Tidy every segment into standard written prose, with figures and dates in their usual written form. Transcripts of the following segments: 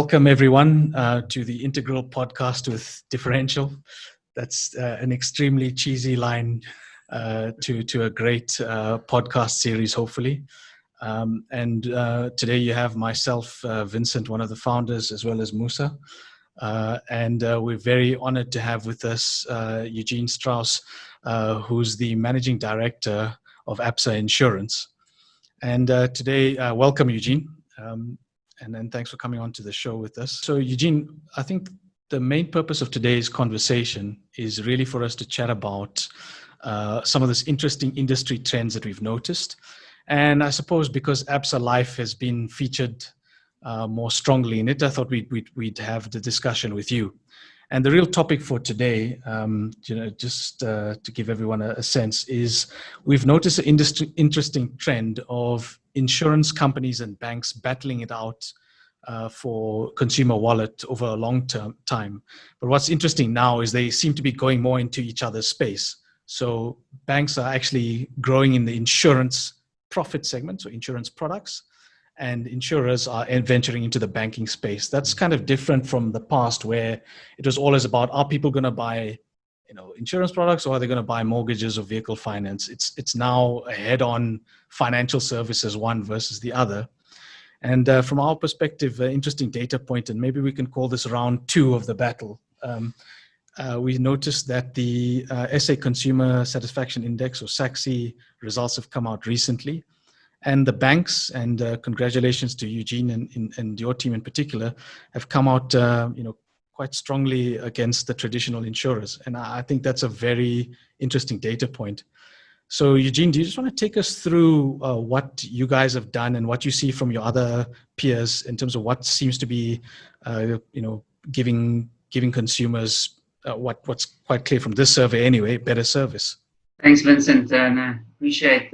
Welcome everyone to the Integral podcast with Differential. That's an extremely cheesy line to a great podcast series, hopefully. And today you have myself, Vincent, one of the founders, as well as Musa. And we're very honored to have with us Eugene Strauss, who's the managing director of ABSA Insurance. And today, welcome, Eugene. And then thanks for coming on to the show with us. So Eugene, I think the main purpose of today's conversation is really for us to chat about some of this interesting industry trends that we've noticed. And I suppose because ABSA Life has been featured more strongly in it, I thought we'd have the discussion with you. And the real topic for today, just to give everyone a sense, is we've noticed an interesting trend of insurance companies and banks battling it out for consumer wallet over a long-term time. But what's interesting now is they seem to be going more into each other's space. So banks are actually growing in the insurance profit segment, so insurance products, and insurers are venturing into the banking space. That's kind of different from the past, where it was always about, are people going to buy insurance products, or are they going to buy mortgages or vehicle finance? It's now a head-on financial services, one versus the other. And from our perspective, interesting data point, and maybe we can call this round two of the battle. We noticed that the SA Consumer Satisfaction Index, or SACSI, results have come out recently. And the banks, and congratulations to Eugene and your team in particular, have come out quite strongly against the traditional insurers. And I think that's a very interesting data point. So Eugene, do you just want to take us through what you guys have done and what you see from your other peers in terms of what seems to be, giving consumers what's quite clear from this survey anyway, better service? Thanks, Vincent, and I appreciate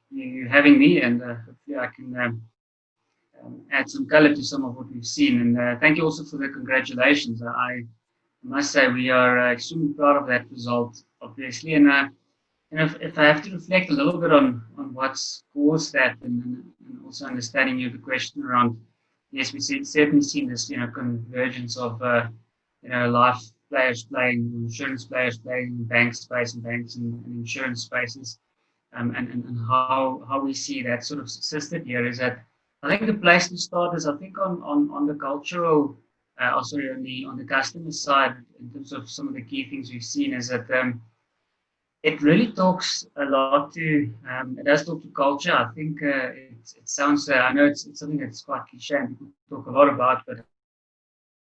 you having me, and hopefully I can add some color to some of what we've seen. And thank you also for the congratulations. I must say we are extremely proud of that result, obviously. And if I have to reflect a little bit on what's caused that, and also understanding the question around, yes, we've certainly seen this, convergence of, life players playing, insurance players playing in bank space, and banks and insurance spaces. And how we see that sort of system here is that I think the place to start is, I think, on the cultural, on the customer side, in terms of some of the key things we've seen, is that it really talks a lot to, it does talk to culture. I think it sounds, I know it's something that's quite cliche and people talk a lot about, but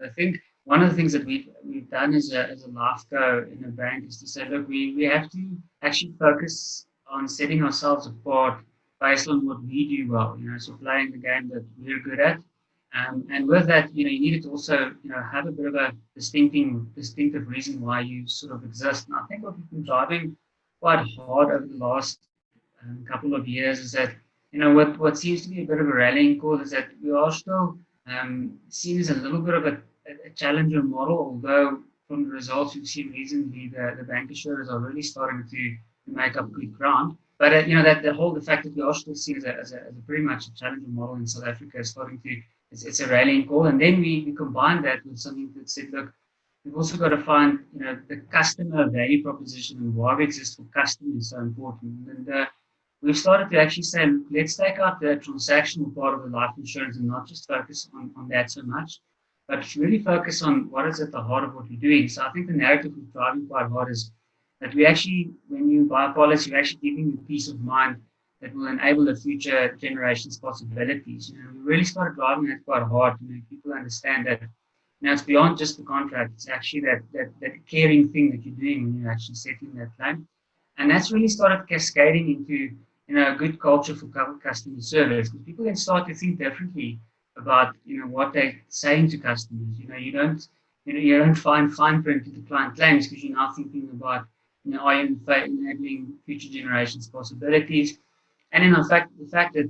I think one of the things that we've done as a LifeCo in a bank is to say, look, we have to actually focus on setting ourselves apart based on what we do well, so playing the game that we're good at. And with that, you needed to also, have a bit of a distinctive reason why you sort of exist. And I think what we've been driving quite hard over the last couple of years is that, what seems to be a bit of a rallying call is that we are still seen as a little bit of a challenger model, although from the results we've seen recently, the bank insurers are really starting to make up good ground. But the fact that we are still seen as a pretty much a challenger model in South Africa is starting to, it's a rallying call. And then we combine that with something that said, look, we've also got to find, the customer value proposition and why we exist for customers is so important. And we've started to actually say, let's take out the transactional part of the life insurance and not just focus on that so much, but really focus on what is at the heart of what we're doing. So I think the narrative we're driving quite hard is that we actually, when you buy a policy, you're actually giving you peace of mind that will enable the future generations' possibilities. We really started driving that quite hard to make people understand that it's beyond just the contract. It's actually that caring thing that you're doing when you're actually settling that claim. And that's really started cascading into a good culture for customer service, because people then start to think differently about what they're saying to customers. You don't find fine print to the client claims because you're now thinking about are you enabling future generations' possibilities. And in fact, the fact that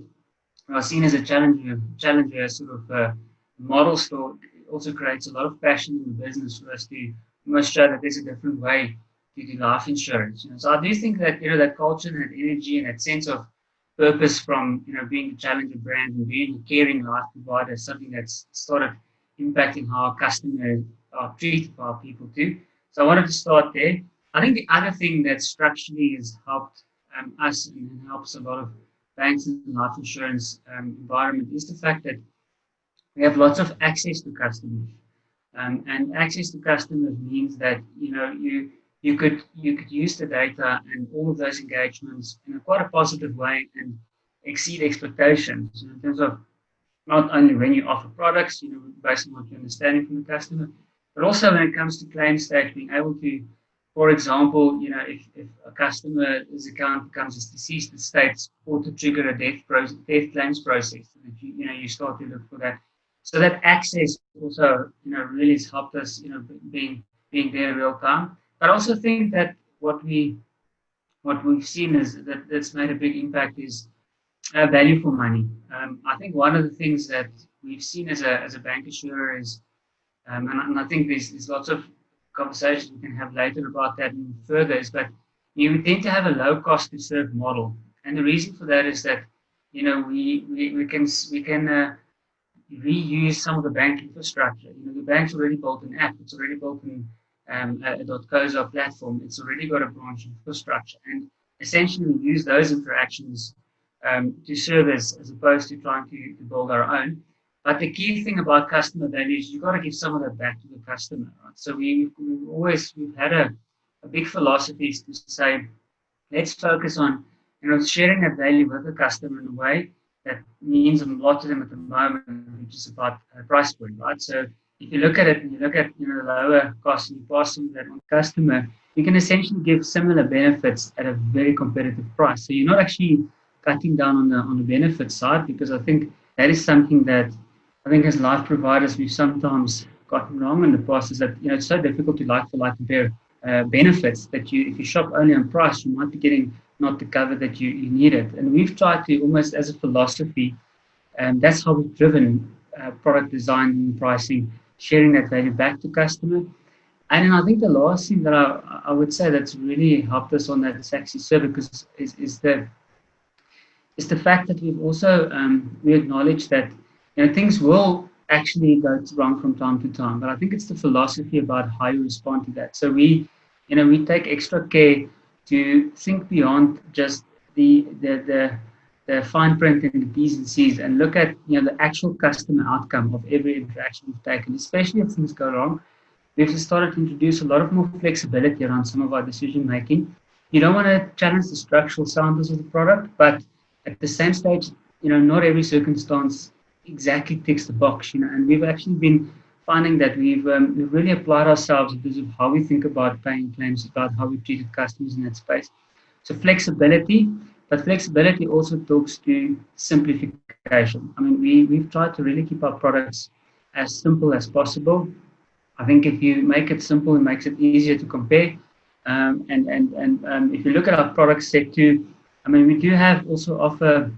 we're seen as a challenger sort of model store also creates a lot of passion in the business for us to almost show that there's a different way to do life insurance. So I do think that that culture and that energy and that sense of purpose from being a challenger brand and being a caring life provider is something that's started impacting how our customers are treated by our people too. So I wanted to start there. I think the other thing that structurally has helped us and helps a lot of banks and life insurance environment is the fact that we have lots of access to customers. And access to customers means that you could use the data and all of those engagements in a quite a positive way and exceed expectations in terms of not only when you offer products, based on what you're understanding from the customer, but also when it comes to claim stage, being able to, for example, if a customer's account becomes deceased, the states or to trigger a death claims process, so that you start to look for that. So that access also, really has helped us, being there real time. But I also think that what we've seen is that's made a big impact is value for money. I think one of the things that we've seen as a bank insurer is, and I think there's lots of conversations we can have later about that and further, is that you tend to have a low cost to serve model, and the reason for that is that we can reuse some of the bank infrastructure. The bank's already built an app, it's already built a .coza platform, it's already got a branch infrastructure, and essentially we use those interactions to serve as opposed to trying to build our own. But the key thing about customer value is you've got to give some of that back to the customer, right? So we've had a big philosophy is to say, let's focus on sharing that value with the customer in a way that means a lot to them at the moment, which is about price point, right? So if you look at it and you look at lower cost and you pass some of that on the customer, you can essentially give similar benefits at a very competitive price. So you're not actually cutting down on the benefit side, because I think that is something that I think as life providers we've sometimes gotten wrong in the past, is that it's so difficult to like for like compare benefits that if you shop only on price, you might be getting not the cover that you needed. And we've tried to almost as a philosophy, and that's how we've driven product design and pricing, sharing that value back to customer. And then I think the last thing that I would say that's really helped us on that sexy service is the fact that we've also we acknowledge that things will actually go wrong from time to time, but I think it's the philosophy about how you respond to that. So we take extra care to think beyond just the fine print and the P's and C's, and look at the actual customer outcome of every interaction we've taken, especially if things go wrong. We've started to introduce a lot of more flexibility around some of our decision making. You don't want to challenge the structural soundness of the product, but at the same stage, not every circumstance exactly ticks the box, and we've actually been finding that we've really applied ourselves in terms of how we think about paying claims, about how we treated customers in that space. So flexibility, but flexibility also talks to simplification. I mean, we've tried to really keep our products as simple as possible. I think if you make it simple, it makes it easier to compare. And if you look at our product set too, I mean, we do have also offer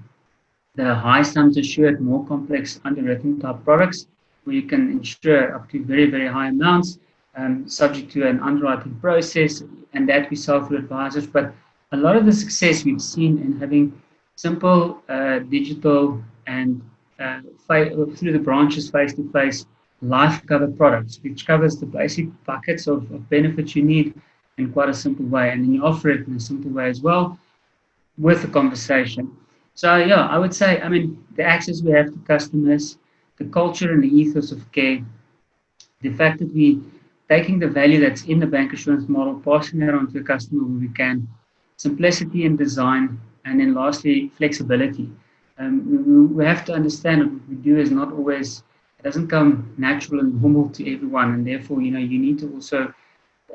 the high sums assured, more complex underwritten type products, where you can insure up to very, very high amounts, subject to an underwriting process, and that we sell through advisors. But a lot of the success we've seen in having simple digital and through the branches face-to-face life cover products, which covers the basic buckets of benefits you need in quite a simple way, and then you offer it in a simple way as well with a conversation. So yeah, I would say, I mean, the access we have to customers, the culture and the ethos of care, the fact that we taking the value that's in the bank insurance model, passing it on to the customer where we can, simplicity in design, and then lastly, flexibility. We have to understand that what we do is not always, it doesn't come natural and normal to everyone, and therefore, you need to also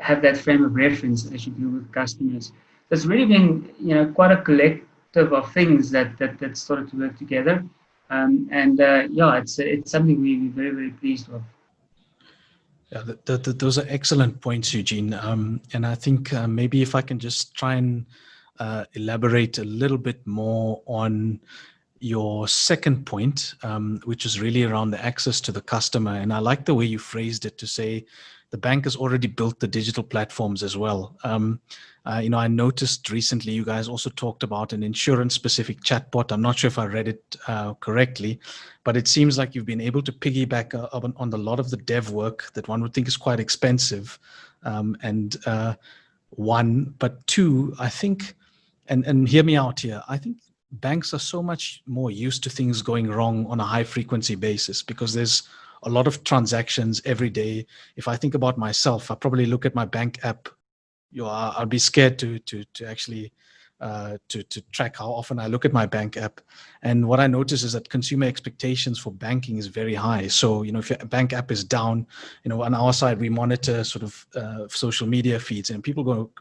have that frame of reference as you deal with customers. So it's really been, quite a collective of things that started to work together, yeah, it's something we're very, very pleased with. Yeah, those are excellent points, Eugene. And I think maybe if I can just try and elaborate a little bit more on your second point, which is really around the access to the customer. And I like the way you phrased it to say the bank has already built the digital platforms as well. I noticed recently you guys also talked about an insurance-specific chatbot. I'm not sure if I read it correctly, but it seems like you've been able to piggyback on a lot of the dev work that one would think is quite expensive. One, but two, I think, and hear me out here, I think banks are so much more used to things going wrong on a high frequency basis because there's a lot of transactions every day. If I think about myself, I probably look at my bank app. I'd be scared to actually to track how often I look at my bank app. And what I notice is that consumer expectations for banking is very high. So, if your bank app is down, on our side, we monitor sort of social media feeds, and people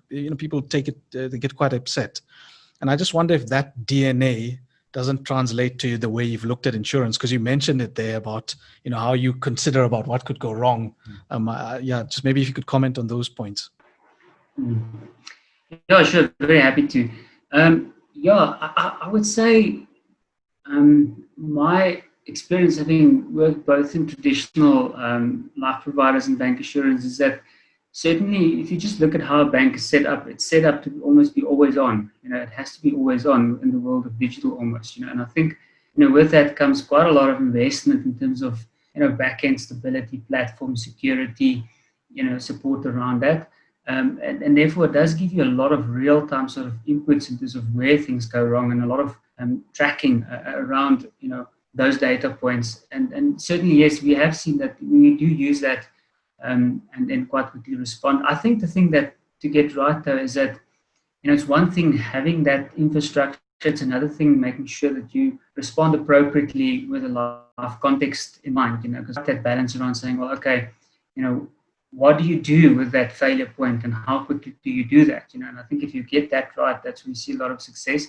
take it, they get quite upset. And I just wonder if that DNA doesn't translate to the way you've looked at insurance, because you mentioned it there about, how you consider about what could go wrong. Just maybe if you could comment on those points. Yeah, sure. Very happy to. I would say my experience having worked both in traditional life providers and bank insurance is that certainly if you just look at how a bank is set up, it's set up to almost be always on. It has to be always on in the world of digital almost. And I think with that comes quite a lot of investment in terms of back-end stability, platform security, support around that. And therefore, it does give you a lot of real-time sort of inputs in terms of where things go wrong and a lot of tracking around, those data points. And certainly, yes, we have seen that we do use that and then quite quickly respond. I think the thing that to get right, though, is that, it's one thing having that infrastructure. It's another thing making sure that you respond appropriately with a lot of context in mind, because that balance around saying, well, okay, what do you do with that failure point and how quickly do you do that? And I think if you get that right, that's when you see a lot of success.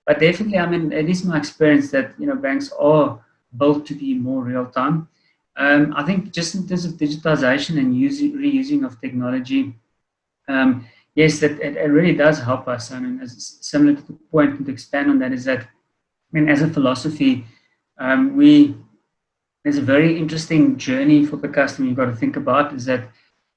But definitely, it is my experience that, banks are built to be more real time. I think just in terms of digitization and reusing of technology, yes, that it really does help us. As similar to the point, and to expand on that, is that, as a philosophy, there's a very interesting journey for the customer you've got to think about, is that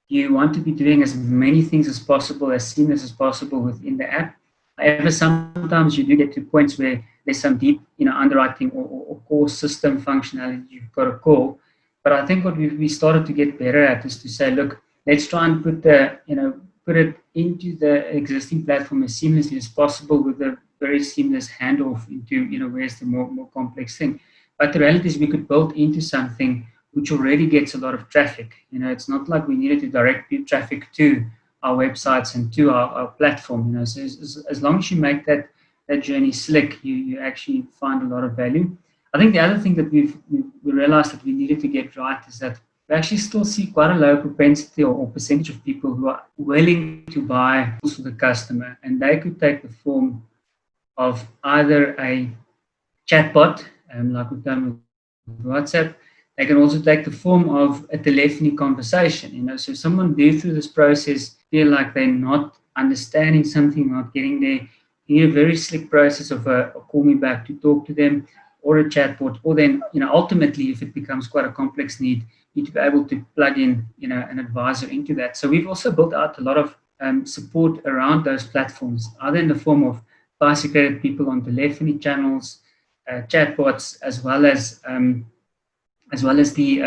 you want to be doing as many things as possible, as seamless as possible within the app. However, sometimes you do get to points where there's some deep, underwriting or core system functionality you've got to call. But I think what we started to get better at is to say, look, let's try and put it into the existing platform as seamlessly as possible with a very seamless handoff into, where's the more complex thing. But the reality is we could build into something which already gets a lot of traffic. It's not like we needed to direct traffic to our websites and to our platform. So as long as you make that journey slick, you actually find a lot of value. I think the other thing that we realized that we needed to get right is that we actually still see quite a low propensity or percentage of people who are willing to buy tools for the customer, and they could take the form of either a chatbot, like we've done with WhatsApp. They can also take the form of a telephony conversation. So someone do through this process feel like they're not understanding something, not getting there. You need a very slick process of a call me back to talk to them, or a chatbot, or then, ultimately, if it becomes quite a complex need, you need to be able to plug in, an advisor into that. So we've also built out a lot of support around those platforms, either in the form of basic people on telephony channels, chatbots, as well as the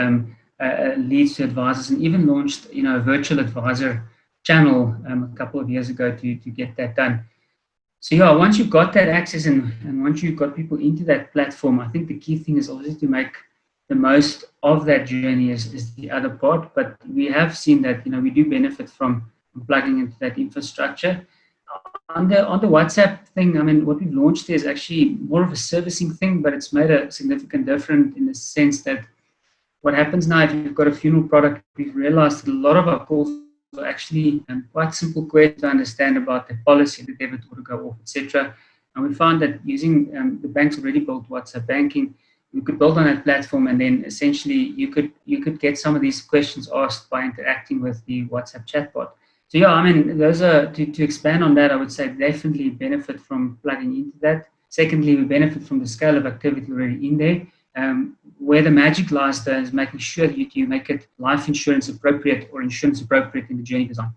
leads to advisors, and even launched, a virtual advisor channel a couple of years ago to get that done. So once you've got that access and once you've got people into that platform, I think the key thing is obviously to make the most of that journey is the other part. But we have seen that, we do benefit from plugging into that infrastructure. On the WhatsApp thing, what we've launched there is actually more of a servicing thing, but it's made a significant difference in the sense that what happens now, if you've got a funeral product, we've realized that a lot of our calls are actually quite simple questions to understand about the policy, the debit order go off, etc. And we found that using the banks already built WhatsApp banking, you could build on that platform, and then essentially you could get some of these questions asked by interacting with the WhatsApp chatbot. So those are to expand on that. I would say definitely benefit from plugging into that. Secondly, we benefit from the scale of activity already in there. where the magic lies there is making sure that you make it life insurance appropriate or insurance appropriate in the journey design.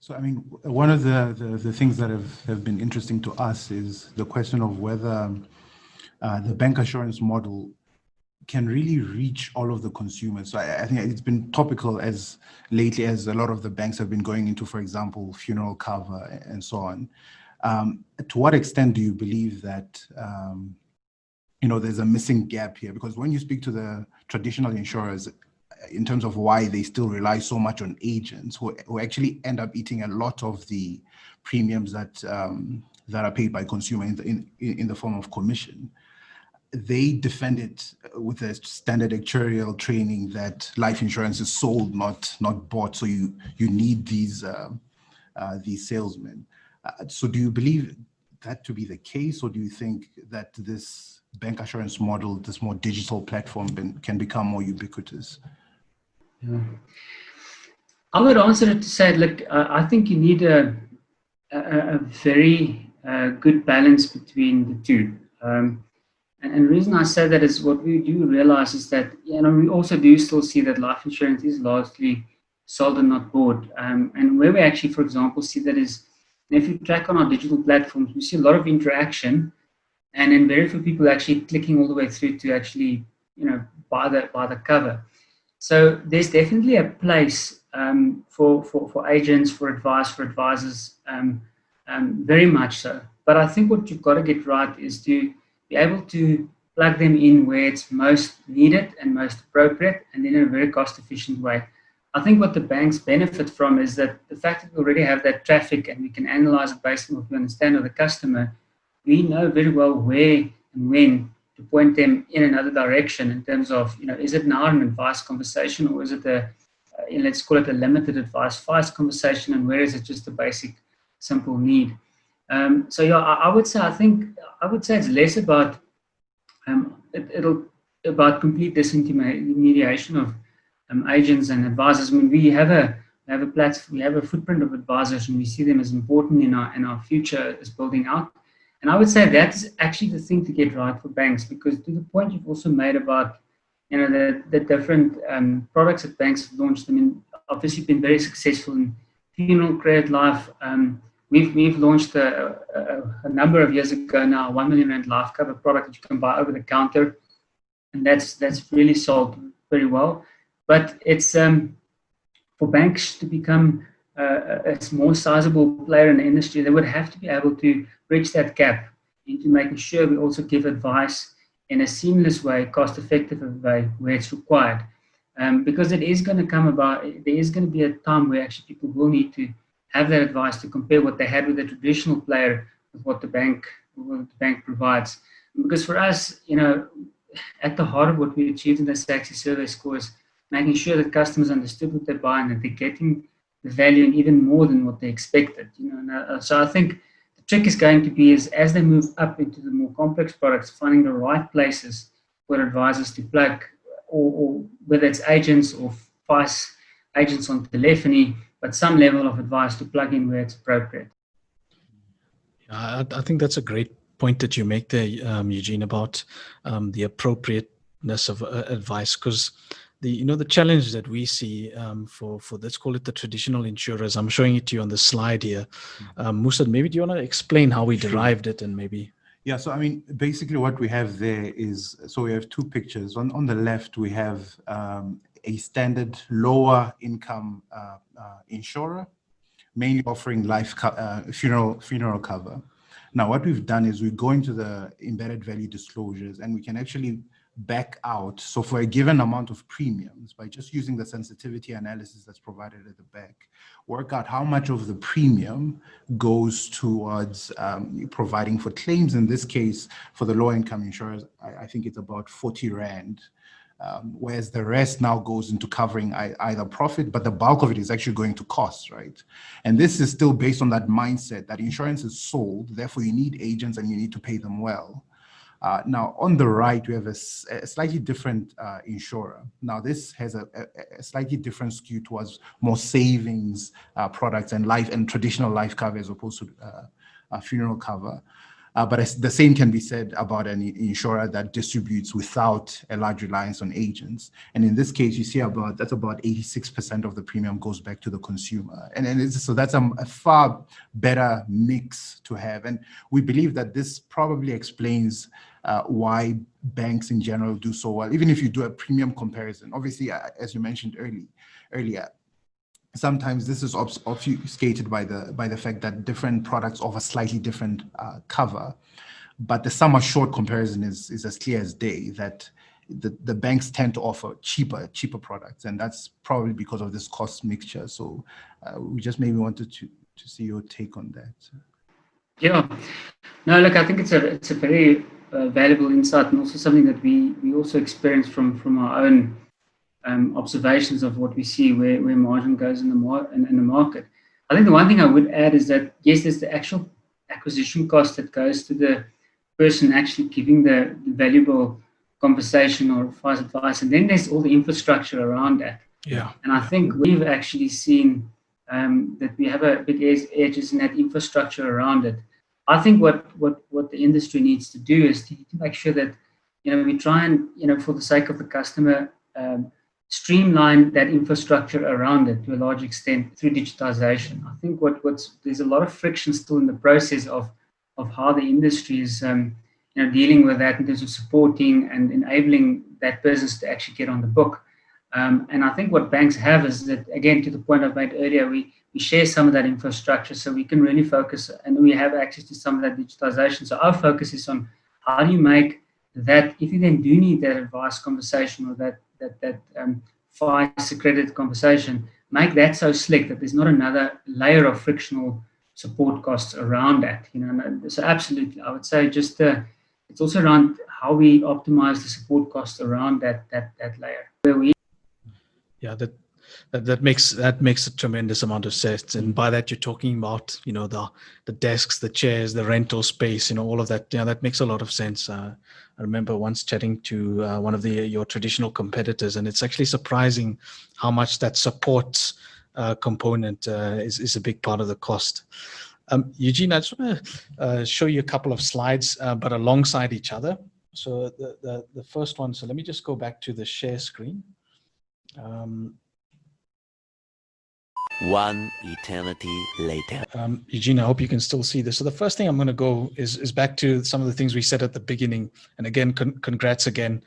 So, I mean, one of the things that have been interesting to us is the question of whether the bank assurance model can really reach all of the consumers. So I think it's been topical as lately as a lot of the banks have been going into, for example, funeral cover and so on. To what extent do you believe that there's a missing gap here? Because when you speak to the traditional insurers, in terms of why they still rely so much on agents who actually end up eating a lot of the premiums that are paid by consumers in the form of commission, they defend it with a standard actuarial training that life insurance is sold, not bought. So you need these salesmen. So do you believe that to be the case, or do you think that this bank assurance model, this more digital platform, can become more ubiquitous? Yeah. I would answer it to say, look, I think you need a very good balance between the two. And the reason I say that is what we do realize is that, we also do still see that life insurance is largely sold and not bought. And where we actually, for example, see that is, if you track on our digital platforms, we see a lot of interaction, and then very few people actually clicking all the way through to actually, buy the cover. So there's definitely a place for agents, for advice, for advisors, very much so. But I think what you've got to get right is to be able to plug them in where it's most needed and most appropriate, and then in a very cost-efficient way. I think what the banks benefit from is that the fact that we already have that traffic and we can analyze it based on what we understand of the customer, we know very well where and when to point them in another direction in terms of, is it now an advice conversation, or is it let's call it a limited advice conversation, and where is it just a basic, simple need? So yeah, I would say it's less about about complete disintermediation of agents and advisors. I mean, we have a platform, we have a footprint of advisors, and we see them as important in our future as building out. And I would say that's actually the thing to get right for banks, because to the point you've also made about the different products that banks have launched. I mean, obviously been very successful in funeral, credit life. We've launched a number of years ago now, 1 million rand life cover product that you can buy over the counter, and that's really sold very well. But it's for banks to become a more sizable player in the industry, they would have to be able to bridge that gap into making sure we also give advice in a seamless way, cost-effective way where it's required. Because it is going to come about, there is going to be a time where actually people will need to have that advice to compare what they had with a traditional player with what the bank provides. Because for us, at the heart of what we achieved in the SAXI survey score is making sure that customers understood what they're buying, that they're getting the value and even more than what they expected. So I think the trick is going to be as they move up into the more complex products, finding the right places for advisors to plug, or whether it's agents or advice agents on telephony, but some level of advice to plug in where it's appropriate. I think that's a great point that you make there, Eugene, about the appropriateness of advice, because the challenge that we see for let's call it the traditional insurers. I'm showing it to you on the slide here. Musa, maybe do you want to explain how we derived it, and maybe? Yeah, so I mean, basically what we have there is, so we have two pictures. On the left, we have a standard lower income insurer, mainly offering funeral cover. Now, what we've done is we go into the embedded value disclosures, and we can actually back out. So for a given amount of premiums, by just using the sensitivity analysis that's provided at the back, work out how much of the premium goes towards providing for claims. In this case, for the low income insurers, I think it's about 40 Rand. Whereas the rest now goes into covering either profit, but the bulk of it is actually going to costs, right? And this is still based on that mindset that insurance is sold, therefore you need agents and you need to pay them well. Now, on the right, we have a slightly different insurer. Now, this has a slightly different skew towards more savings products and traditional life cover as opposed to funeral cover. But the same can be said about an insurer that distributes without a large reliance on agents. And in this case, you see that's about 86% of the premium goes back to the consumer. So that's a far better mix to have. And we believe that this probably explains why banks in general do so well. Even if you do a premium comparison, obviously, as you mentioned earlier, sometimes this is obfuscated by the fact that different products offer slightly different cover, but the sum assured comparison is as clear as day that the banks tend to offer cheaper products, and that's probably because of this cost mixture. So we just maybe wanted to see your take on that. Yeah, no, look, I think it's a very valuable insight, and also something that we also experience from our own observations of what we see where margin goes in the market. I think the one thing I would add is that, yes, there's the actual acquisition cost that goes to the person actually giving the valuable conversation or advice, and then there's all the infrastructure around that. Yeah. And I think we've actually seen that we have a big edges in that infrastructure around it. I think what the industry needs to do is to make sure that, we try and, for the sake of the customer, streamline that infrastructure around it to a large extent through digitization. I think there's a lot of friction still in the process of how the industry is dealing with that in terms of supporting and enabling that business to actually get on the book. And I think what banks have is that, again, to the point I've made earlier, we share some of that infrastructure so we can really focus, and we have access to some of that digitization. So our focus is on how do you make that, if you then do need that advice conversation or that FICE accredited conversation, make that so slick that there's not another layer of frictional support costs around that. So absolutely, I would say just it's also around how we optimize the support costs around that layer. Yeah, that makes a tremendous amount of sense, and by that you're talking about the desks, the chairs, the rental space, all of that. That makes a lot of sense. I remember once chatting to one of your traditional competitors, and it's actually surprising how much that support component is a big part of the cost. Eugene, I just want to show you a couple of slides, but alongside each other. So the first one. So let me just go back to the share screen. One eternity later. Eugene, I hope you can still see this. So the first thing I'm going to go is back to some of the things we said at the beginning. And again, congrats again.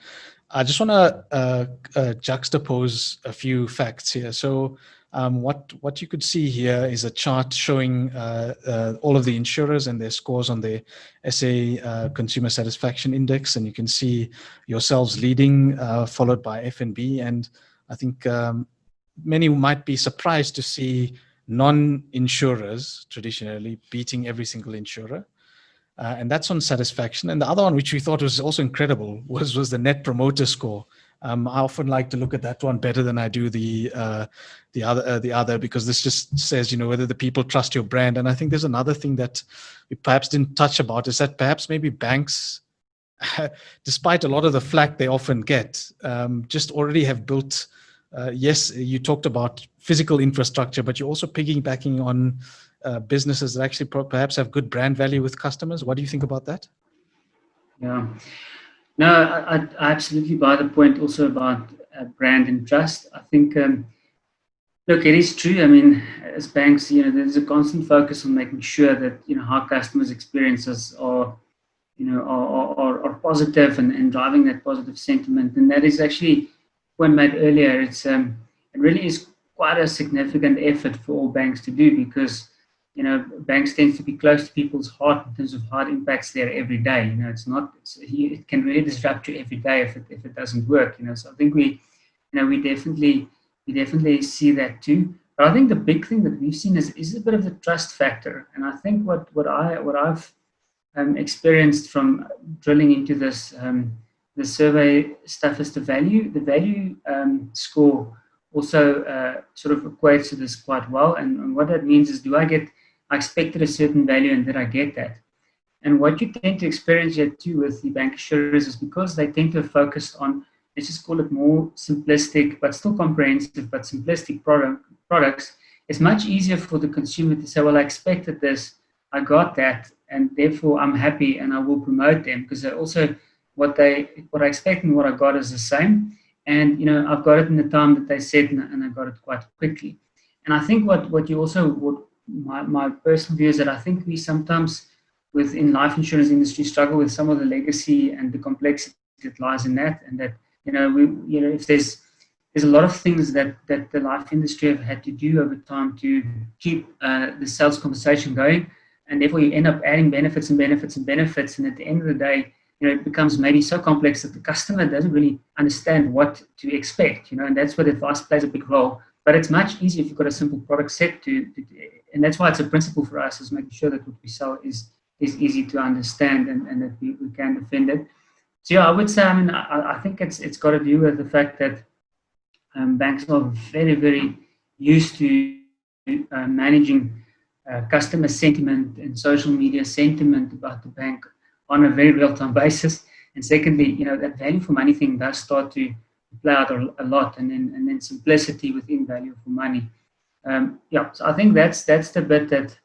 I just want to juxtapose a few facts here. So what you could see here is a chart showing all of the insurers and their scores on the SA Consumer Satisfaction Index. And you can see yourselves leading, followed by FNB. And I think many might be surprised to see non-insurers traditionally beating every single insurer. And that's on satisfaction. And the other one, which we thought was also incredible, was the Net Promoter Score. I often like to look at that one better than I do the other, because this just says, whether the people trust your brand. And I think there's another thing that we perhaps didn't touch about, is that perhaps maybe banks, despite a lot of the flack they often get, just already have built. Yes, you talked about physical infrastructure, but you're also piggybacking on businesses that actually perhaps have good brand value with customers. What do you think about that? Yeah, no, I absolutely buy the point also about brand and trust. I think, look, it is true. I mean, as banks, there's a constant focus on making sure that how customers' experiences are positive and driving that positive sentiment, and that is actually. When made earlier, it really is quite a significant effort for all banks to do, because banks tend to be close to people's heart in terms of how it impacts their every day. It can really disrupt you every day if it doesn't work. So I think we definitely see that too. But I think the big thing that we've seen is a bit of the trust factor, and I think what I've experienced from drilling into this. The survey stuff is the value score also sort of equates to this quite well. And what that means is, I expected a certain value and did I get that? And what you tend to experience here too with the bank insurers is, because they tend to have focused on, let's just call it more simplistic, but still comprehensive, but simplistic products, it's much easier for the consumer to say, well, I expected this, I got that, and therefore I'm happy and I will promote them because they also what I expect and what I got is the same. And I've got it in the time that they said, and I got it quite quickly. And I think what you also my personal view is that I think we sometimes within life insurance industry struggle with some of the legacy and the complexity that lies in that, and that if there's a lot of things that the life industry have had to do over time to keep the sales conversation going, and therefore you end up adding benefits and benefits and benefits, and at the end of the day, it becomes maybe so complex that the customer doesn't really understand what to expect, and that's where advice plays a big role. But it's much easier if you've got a simple product set and that's why it's a principle for us, is making sure that what we sell is easy to understand and that we can defend it. So yeah, I would say, I think it's got to do with the fact that banks are very, very used to managing customer sentiment and social media sentiment about the bank on a very real-time basis. And secondly, that value for money thing does start to play out a lot, and then simplicity within value for money. So I think that's the bit that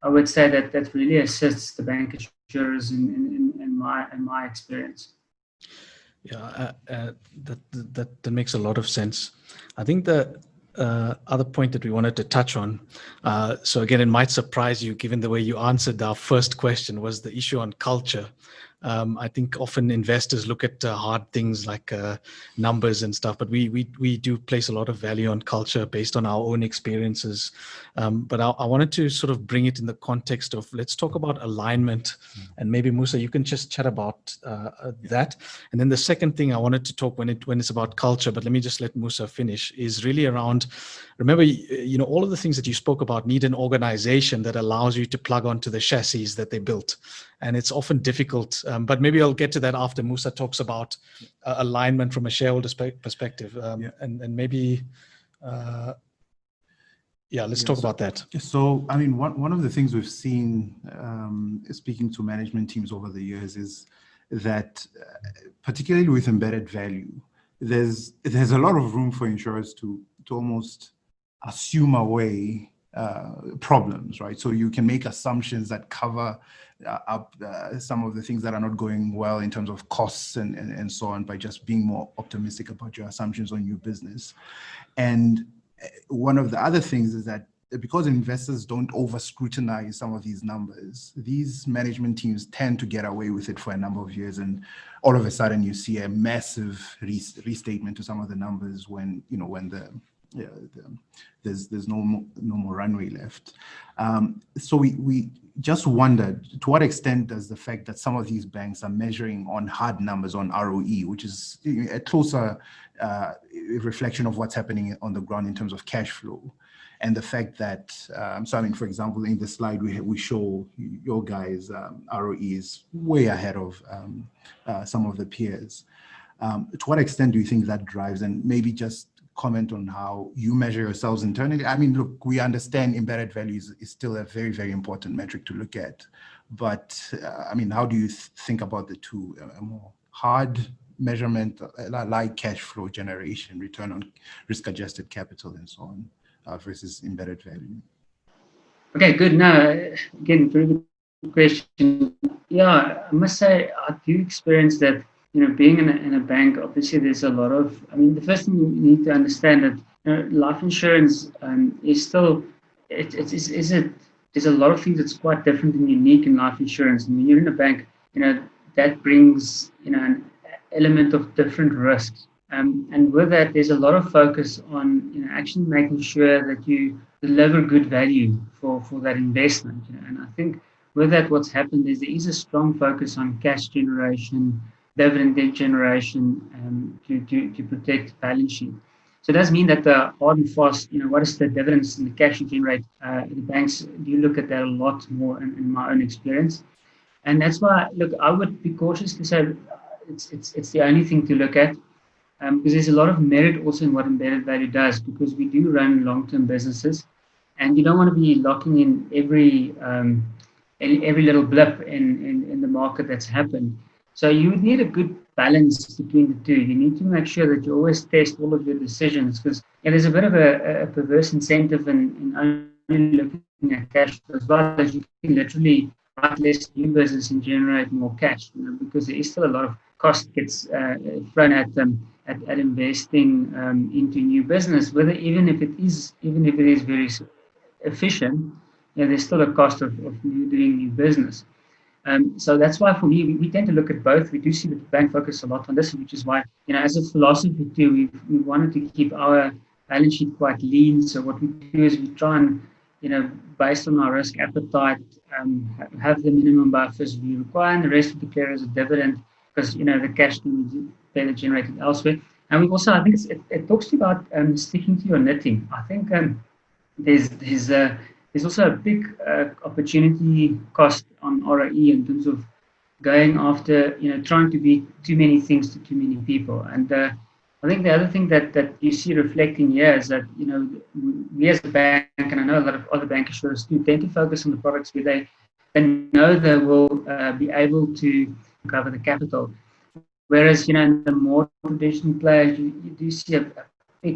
I would say that really assists the bank insurers in my experience. Yeah, that makes a lot of sense. I think the other point that we wanted to touch on, so again, it might surprise you given the way you answered our first question, was the issue on culture. I think often investors look at hard things like numbers and stuff, but we do place a lot of value on culture based on our own experiences. But I wanted to sort of bring it in the context of, let's talk about alignment, and maybe Musa, you can just chat about that. And then the second thing I wanted to talk when it's about culture, but let me just let Musa finish, is really around, remember, all of the things that you spoke about need an organization that allows you to plug onto the chassis that they built. And it's often difficult, but maybe I'll get to that after Musa talks about alignment from a shareholder's perspective. And maybe, let's talk about that. So, one of the things we've seen speaking to management teams over the years is that, particularly with embedded value, there's a lot of room for insurers to almost assume away problems, right? So you can make assumptions that cover up some of the things that are not going well in terms of costs and so on, by just being more optimistic about your assumptions on your business. And one of the other things is that because investors don't over scrutinize some of these numbers, these management teams tend to get away with it for a number of years, and all of a sudden you see a massive restatement to some of the numbers when there's no more runway left. So we just wondered, to what extent does the fact that some of these banks are measuring on hard numbers on ROE, which is a closer reflection of what's happening on the ground in terms of cash flow, and the fact that, for example, in the slide we show your guys' ROE is way ahead of some of the peers. To what extent do you think that drives, and maybe just comment on how you measure yourselves internally? Look, we understand embedded value is still a very, very important metric to look at, but how do you think about the two, a more hard measurement like cash flow generation, return on risk-adjusted capital, and so on, versus embedded value? Okay, good. Now, again, very good question. Yeah, I must say I do experience that. Being in a bank, obviously there's a lot of, the first thing you need to understand that life insurance is still, there's a lot of things that's quite different and unique in life insurance. And when you're in a bank, that brings, an element of different risks. And with that, there's a lot of focus on, actually making sure that you deliver good value for that investment. And I think with that, what's happened is there is a strong focus on cash generation, dividend generation, to protect the balance sheet. So it does mean that the hard and fast, what is the dividends and the cash you generate, the banks do look at that a lot more in my own experience. And that's why, look, I would be cautious to say it's the only thing to look at, because there's a lot of merit also in what embedded value does, because we do run long-term businesses, and you don't want to be locking in every little blip in the market that's happened. So you would need a good balance between the two. You need to make sure that you always test all of your decisions, because there's a bit of a perverse incentive in only looking at cash flow, as well as you can literally write less new business and generate more cash, because there is still a lot of cost gets thrown at them at investing into new business. Whether even if it is very efficient, there's still a cost of doing new business. So that's why for me, we tend to look at both. We do see that the bank focus a lot on this, which is why, as a philosophy too, we wanted to keep our balance sheet quite lean. So what we do is we try and, based on our risk appetite, have the minimum buffers we require, and the rest we declare as a dividend, because, the cash can be better generated elsewhere. And we also, I think it talks to you about sticking to your knitting. I think there's also a big opportunity cost on ROE in terms of going after, trying to be too many things to too many people. And I think the other thing that you see reflecting here is that, we as a bank, and I know a lot of other bank insurers do, tend to focus on the products where they know they will be able to cover the capital. Whereas, in the more traditional players, you do see a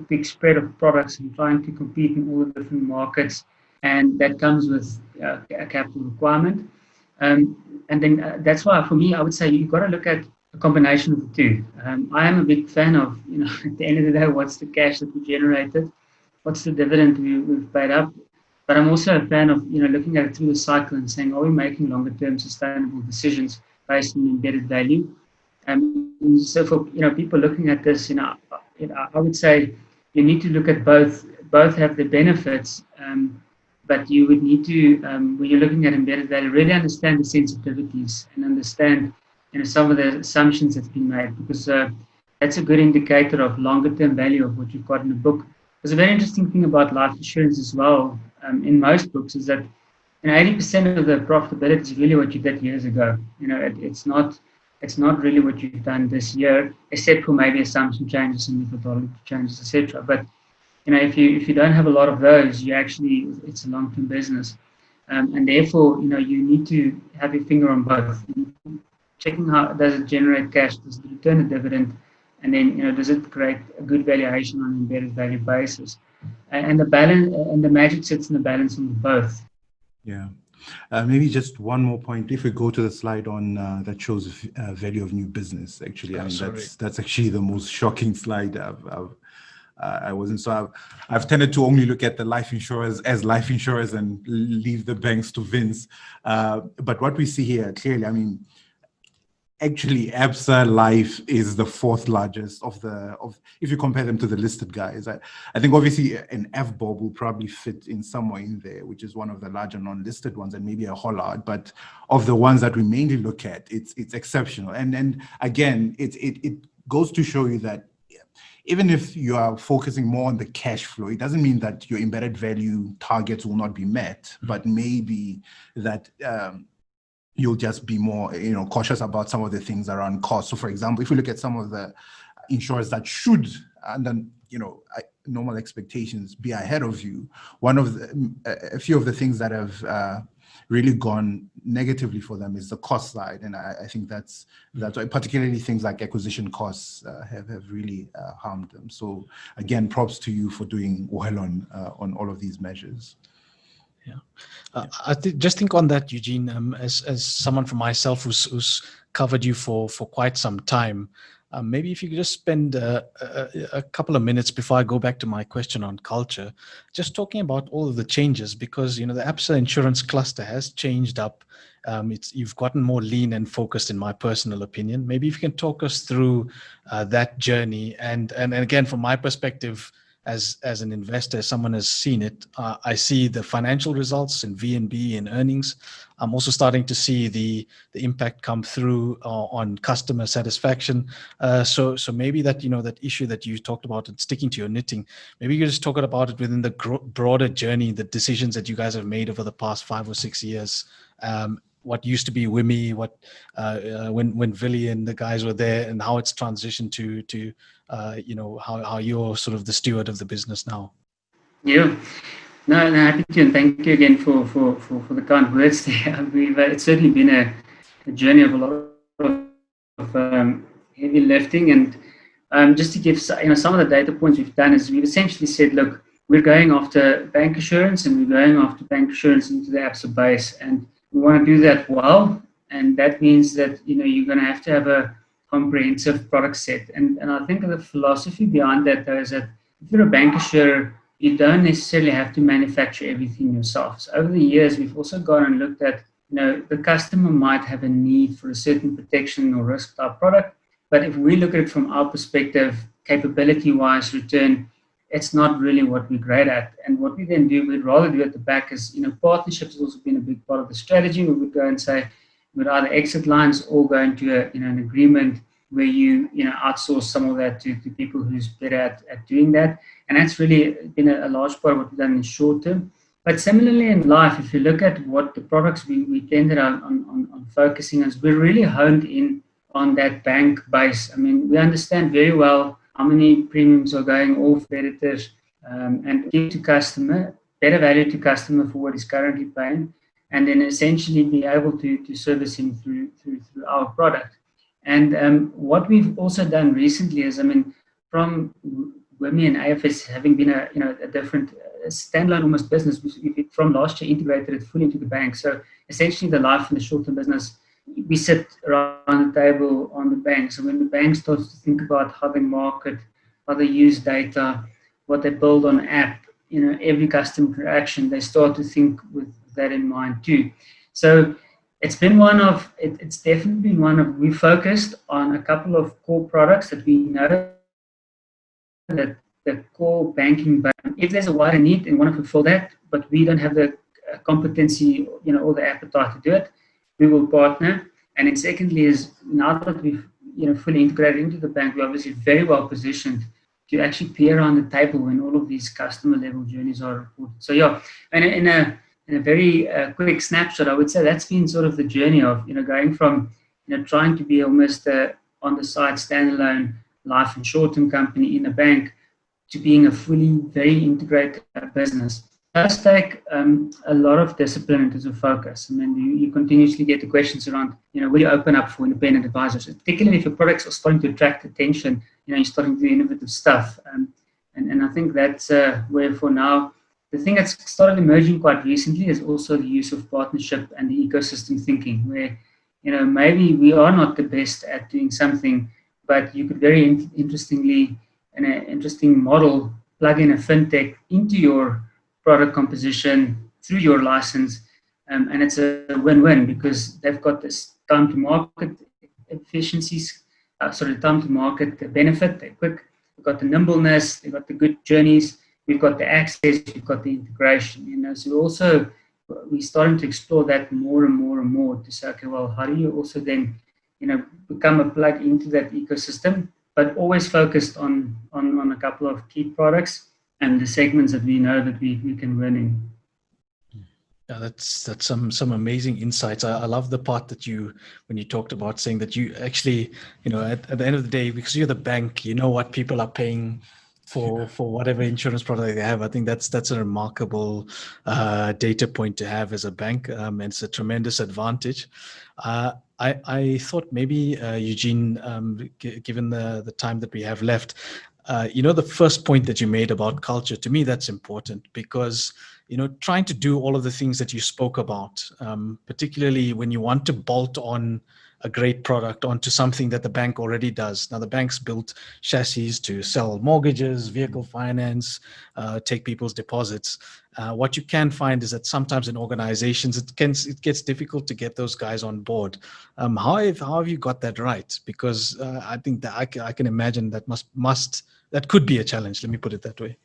big spread of products and trying to compete in all the different markets. And that comes with a capital requirement. And then that's why, for me, I would say you've got to look at a combination of the two. I am a big fan of, at the end of the day, what's the cash that we generated? What's the dividend we've paid up? But I'm also a fan of, looking at it through the cycle and saying, are we making longer term sustainable decisions based on embedded value? And so for, people looking at this, I would say you need to look at both. Both have the benefits, but you would need to, when you're looking at embedded value, really understand the sensitivities and understand, some of the assumptions that's been made, because that's a good indicator of longer term value of what you've got in the book. There's a very interesting thing about life insurance as well, in most books, is that 80% of the profitability is really what you did years ago. It's not really what you've done this year, except for maybe assumption changes and methodology changes, etc. But if you don't have a lot of those, it's a long-term business, and therefore you need to have your finger on both, checking how does it generate cash, does it return a dividend, and then does it create a good valuation on an embedded value basis, and the balance and the magic sits in the balance on both. Yeah. Maybe just one more point. If we go to the slide on that shows value of new business, actually, that's actually the most shocking slide I've tended to only look at the life insurers as life insurers and leave the banks to Vince. But what we see here clearly, actually ABSA Life is the fourth largest if you compare them to the listed guys. I think obviously an FBOB will probably fit in somewhere in there, which is one of the larger non-listed ones, and maybe a Hollard. But of the ones that we mainly look at, it's exceptional. And again, it goes to show you that even if you are focusing more on the cash flow, it doesn't mean that your embedded value targets will not be met, but maybe that you'll just be more, cautious about some of the things around cost. So, for example, if we look at some of the insurers that should, under normal expectations, be ahead of you, a few of the things that have really gone negatively for them is the cost side, and I think that's why, particularly things like acquisition costs have really harmed them. So, again, props to you for doing well on all of these measures. Yeah, I just think on that, Eugene, as someone from myself who's covered you for quite some time, maybe if you could just spend a couple of minutes before I go back to my question on culture, just talking about all of the changes, because the ABSA insurance cluster has changed up. You've gotten more lean and focused, in my personal opinion. Maybe if you can talk us through that journey, and again, from my perspective, as an investor, as someone has seen it, I see the financial results in VNB and earnings. I'm also starting to see the impact come through on customer satisfaction. So maybe that, that issue that you talked about, and sticking to your knitting, maybe you could just talk about it within the broader journey, the decisions that you guys have made over the past 5 or 6 years. What used to be WIMI, when Villy and the guys were there, and how it's transitioned to how you're sort of the steward of the business now. Yeah, no, happy to, and thank you again for the kind words there. It's certainly been a journey of a lot of heavy lifting, and just to give some of the data points we've done is we've essentially said, look, we're going after bank insurance, and we're going after bank insurance into the ABSA base, and we want to do that well, and that means that you're going to have a comprehensive product set. And I think the philosophy behind that, though, is that if you're a bank insurer, you don't necessarily have to manufacture everything yourself. So over the years, we've also gone and looked at, the customer might have a need for a certain protection or risk type product, but if we look at it from our perspective, capability-wise, return, it's not really what we're great at. And what we then do, we'd rather do at the back is, partnerships has also been a big part of the strategy. We would go and say, we'd either exit lines or go into an agreement where you outsource some of that to people who's better at doing that. And that's really been a large part of what we've done in the short term. But similarly in life, if you look at what the products we tended on focusing on, we're really honed in on that bank base. I mean, we understand very well how many premiums are going off editors, and give to customer better value to customer for what he's currently paying, and then essentially be able to service him through our product. And what we've also done recently is, from WIMI and AFS having been a different standalone almost business, we from last year integrated it fully into the bank. So essentially the life and the short-term business, we sit around the table on the bank. So when the bank starts to think about how they market, how they use data, what they build on app, every customer interaction, they start to think with that in mind too. So it's definitely been one of, we focused on a couple of core products that we know that the core banking, but if there's a wider need and want to fulfill that, but we don't have the competency, or the appetite to do it, we will partner. And then secondly is, now that we've fully integrated into the bank, we're obviously very well positioned to actually be around the table when all of these customer level journeys are reported. So yeah, and in a very quick snapshot, I would say that's been sort of the journey of going from trying to be almost on the side standalone life and short-term company in a bank to being a fully very integrated business. It does take a lot of discipline in terms of focus. You continuously get the questions around, will you open up for independent advisors, particularly if your products are starting to attract attention, you're starting to do innovative stuff. And I think that's where for now, the thing that's started emerging quite recently is also the use of partnership and the ecosystem thinking, where, maybe we are not the best at doing something, but you could very interestingly, in an interesting model, plug in a fintech into your product composition through your license, and it's a win-win because they've got this time to market efficiencies, time to market benefit, they're quick, they've got the nimbleness, they've got the good journeys, we've got the access, we've got the integration, so we're starting to explore that more and more and more to say, okay, well, how do you also then, become a plug into that ecosystem, but always focused on a couple of key products and the segments that we know that we can win in. Yeah, that's some amazing insights. I love the part that when you talked about saying that you actually, at the end of the day, because you're the bank, you know what people are paying for whatever insurance product they have. I think that's a remarkable data point to have as a bank, and it's a tremendous advantage. I thought maybe Eugene, given the time that we have left, the first point that you made about culture, to me that's important because trying to do all of the things that you spoke about, particularly when you want to bolt on a great product onto something that the bank already does. Now, the bank's built chassis to sell mortgages, vehicle finance, take people's deposits. What you can find is that sometimes in organizations, it gets difficult to get those guys on board. How have you got that right? Because I think that I can imagine that that could be a challenge. Let me put it that way.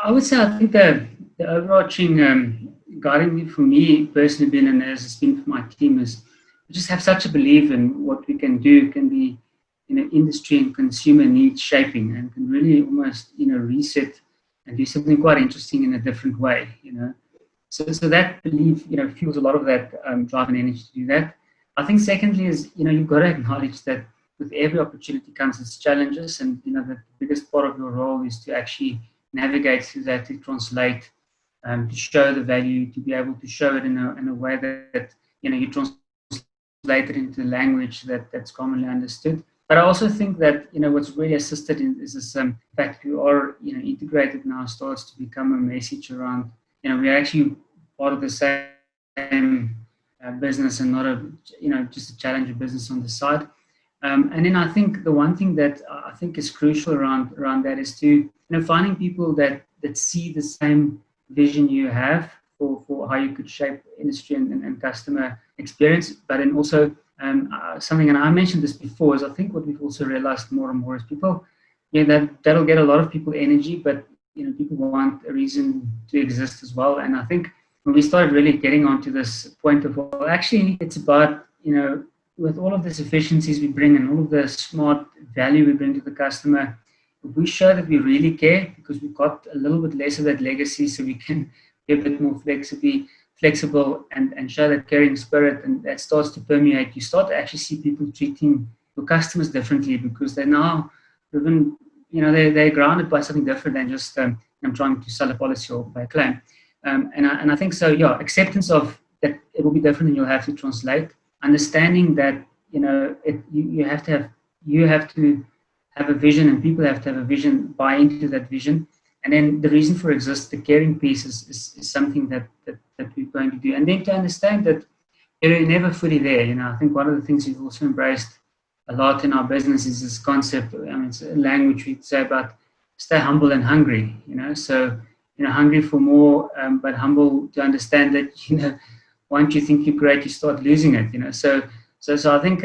I would say I think the overarching guiding for me personally been, and as it's been for my team, is we just have such a belief in what we can do can be industry and consumer needs shaping and can really almost reset and do something quite interesting in a different way. So that belief fuels a lot of that drive and energy to do that. I think secondly is you've got to acknowledge that with every opportunity comes its challenges, and the biggest part of your role is to actually navigate through that, to translate, to show the value, to be able to show it in a way that you translate it into language that's commonly understood. But I also think that what's really assisted is this fact we are integrated now starts to become a message around we're actually part of the same business and not just a challenger business on the side. And then I think the one thing that I think is crucial around that is to finding people that see the same vision you have for how you could shape industry and customer experience, but then also something, and I mentioned this before, is I think what we've also realized more and more is people, that'll get a lot of people energy, but people want a reason to exist as well. And I think when we started really getting onto this point of, well, actually it's about, with all of these efficiencies we bring and all of the smart value we bring to the customer, if we show that we really care, because we've got a little bit less of that legacy, so we can be a bit more flexible and show that caring spirit, and that starts to permeate. You start to actually see people treating your customers differently, because they're now driven, they're grounded by something different than just I'm trying to sell a policy or pay a claim. And I think so, acceptance of that it will be different and you'll have to translate. Understanding that you have to have a vision, and people have to have a vision, buy into that vision, and then the reason for exist, the caring piece is something that we're going to do, and then to understand that you're never fully there. I think one of the things we've also embraced a lot in our business is this concept. It's a language we say about stay humble and hungry. So hungry for more, but humble to understand that once you think you're great, you start losing it. So I think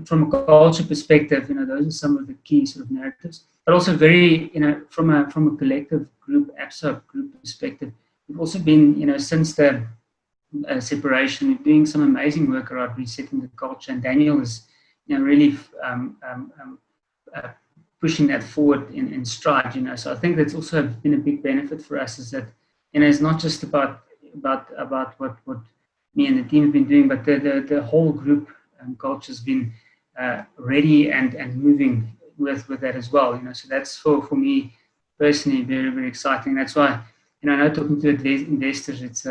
from a culture perspective, those are some of the key sort of narratives. But also very, from a collective group, ABSA group perspective, we've also been, since the separation, doing some amazing work around resetting the culture. And Daniel is, really pushing that forward in stride. So I think that's also been a big benefit for us, is that, it's not just about what me and the team have been doing, but the whole group culture has been ready and moving with that as well. So that's for me personally very, very exciting. That's why, I know talking to investors, it's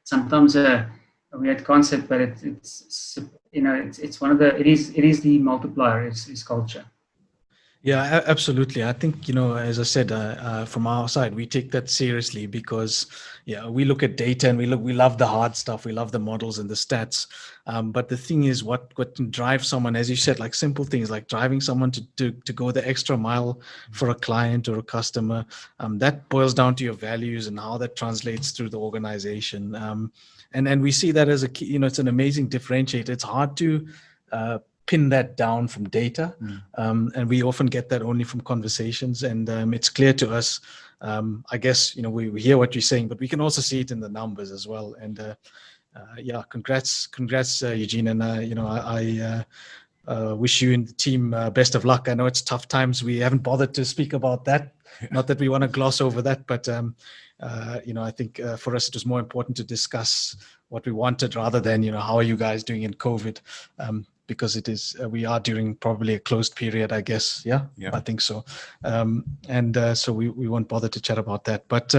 sometimes a weird concept, but it's one of the, it is the multiplier is culture. Yeah, absolutely. I think, as I said, from our side, we take that seriously because, we look at data and we love the hard stuff. We love the models and the stats. But the thing is, what can drive someone, as you said, like simple things like driving someone to go the extra mile for a client or a customer, that boils down to your values and how that translates through the organization. And we see that as a key, it's an amazing differentiator. It's hard to pin that down from data. And we often get that only from conversations. And it's clear to us, I guess, we hear what you're saying, but we can also see it in the numbers as well. And congrats, Eugene. And, I wish you and the team best of luck. I know it's tough times. We haven't bothered to speak about that. Not that we want to gloss over that, but, I think for us, it was more important to discuss what we wanted rather than, how are you guys doing in COVID? Because it is, we are during probably a closed period, I guess. Yeah. I think so. So we won't bother to chat about that. But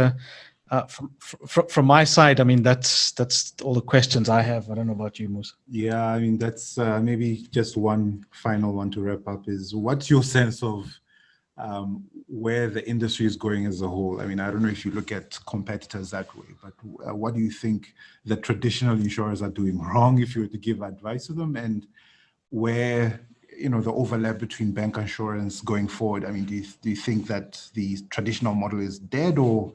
from my side, that's all the questions I have. I don't know about you, Musa. Yeah, that's maybe just one final one to wrap up is, what's your sense of where the industry is going as a whole? I don't know if you look at competitors that way, but what do you think the traditional insurers are doing wrong, if you were to give advice to them, and where, the overlap between bank insurance going forward? Do you think that the traditional model is dead, or,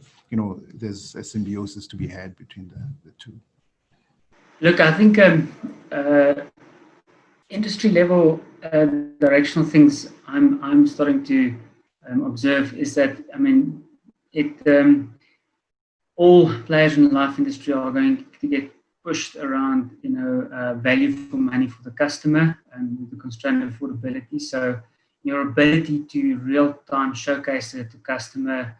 there's a symbiosis to be had between the two? Look, I think industry level directional things I'm starting to observe is that, all players in the life industry are going to get pushed around, value for money for the customer and the constraint of affordability. So your ability to real time showcase it to customer,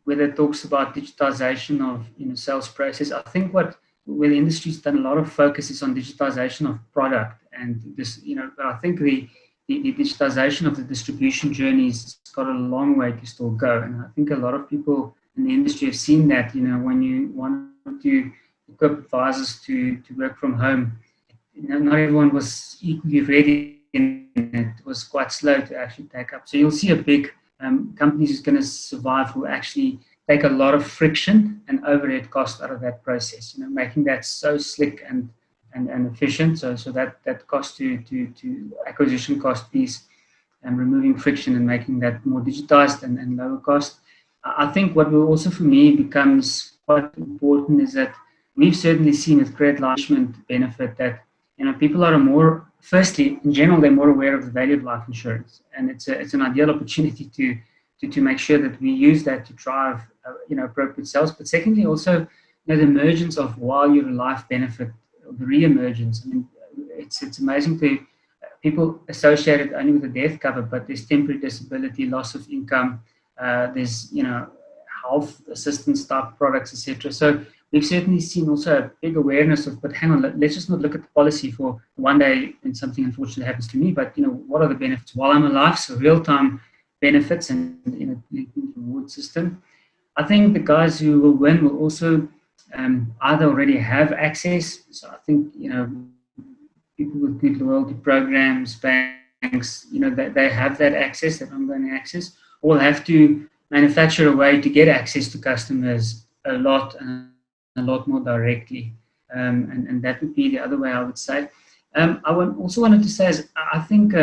whether it talks about digitization of sales process. I think where the industry's done a lot of focus is on digitization of product, and this, but I think the digitization of the distribution journeys has got a long way to still go. And I think a lot of people in the industry have seen that, when you want to equip advisors to work from home, not everyone was equally ready, and it was quite slow to actually take up. So you'll see a big companies is going to survive who actually take a lot of friction and overhead cost out of that process, making that so slick and efficient. So that cost to acquisition cost piece, and removing friction and making that more digitized and lower cost. I think what will also for me becomes quite important is that we've certainly seen with credit management benefit that people are more, firstly, in general, they're more aware of the value of life insurance, and it's an ideal opportunity to make sure that we use that to drive appropriate sales. But secondly, also the emergence of while you're a life benefit, the re-emergence. I mean, it's amazing to people associate it only with a death cover, but there's temporary disability, loss of income, there's health assistance type products, etc. So we've certainly seen also a big awareness of, but hang on, let's just not look at the policy for one day when something unfortunate happens to me, but what are the benefits while I'm alive? So real-time benefits and reward system. I think the guys who will win will also either already have access. So I think people with good loyalty programs, banks, they have that access, that ongoing access, or have to manufacture a way to get access to customers a lot more directly, and that would be the other way, I would say. I also wanted to say is I think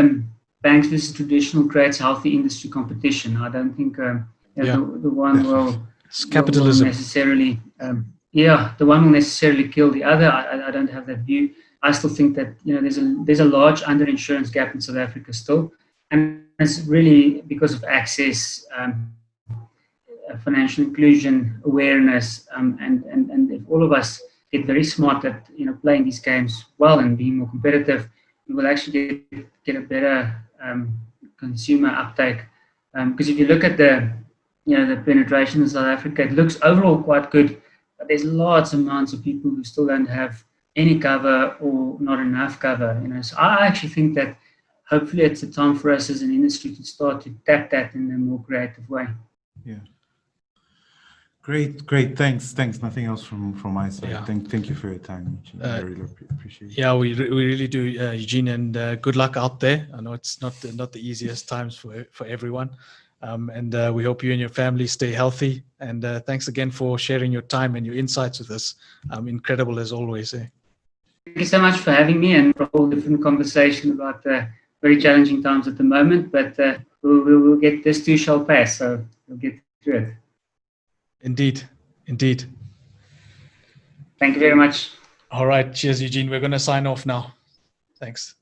banks versus traditional creates healthy industry competition. I don't think the one will capitalism necessarily the one will necessarily kill the other. I don't have that view. I still think that there's a large underinsurance gap in South Africa still, and it's really because of access, financial inclusion, awareness, and if all of us get very smart at playing these games well and being more competitive, we will actually get a better consumer uptake. Because if you look at the penetration in South Africa, it looks overall quite good, but there's lots of amounts of people who still don't have any cover or not enough cover. So I actually think that hopefully it's a time for us as an industry to start to tap that in a more creative way. Yeah. Great. Thanks. Nothing else from my side. Yeah. Thank you for your time, Eugene. I really appreciate it. Yeah, we really do, Eugene, and good luck out there. I know it's not the easiest times for everyone, and we hope you and your family stay healthy. And thanks again for sharing your time and your insights with us. Incredible as always. Thank you so much for having me and for a whole different conversation about very challenging times at the moment. But we'll get, this too shall pass, so we'll get through it. Indeed. Thank you very much. All right. Cheers, Eugene. We're going to sign off now. Thanks.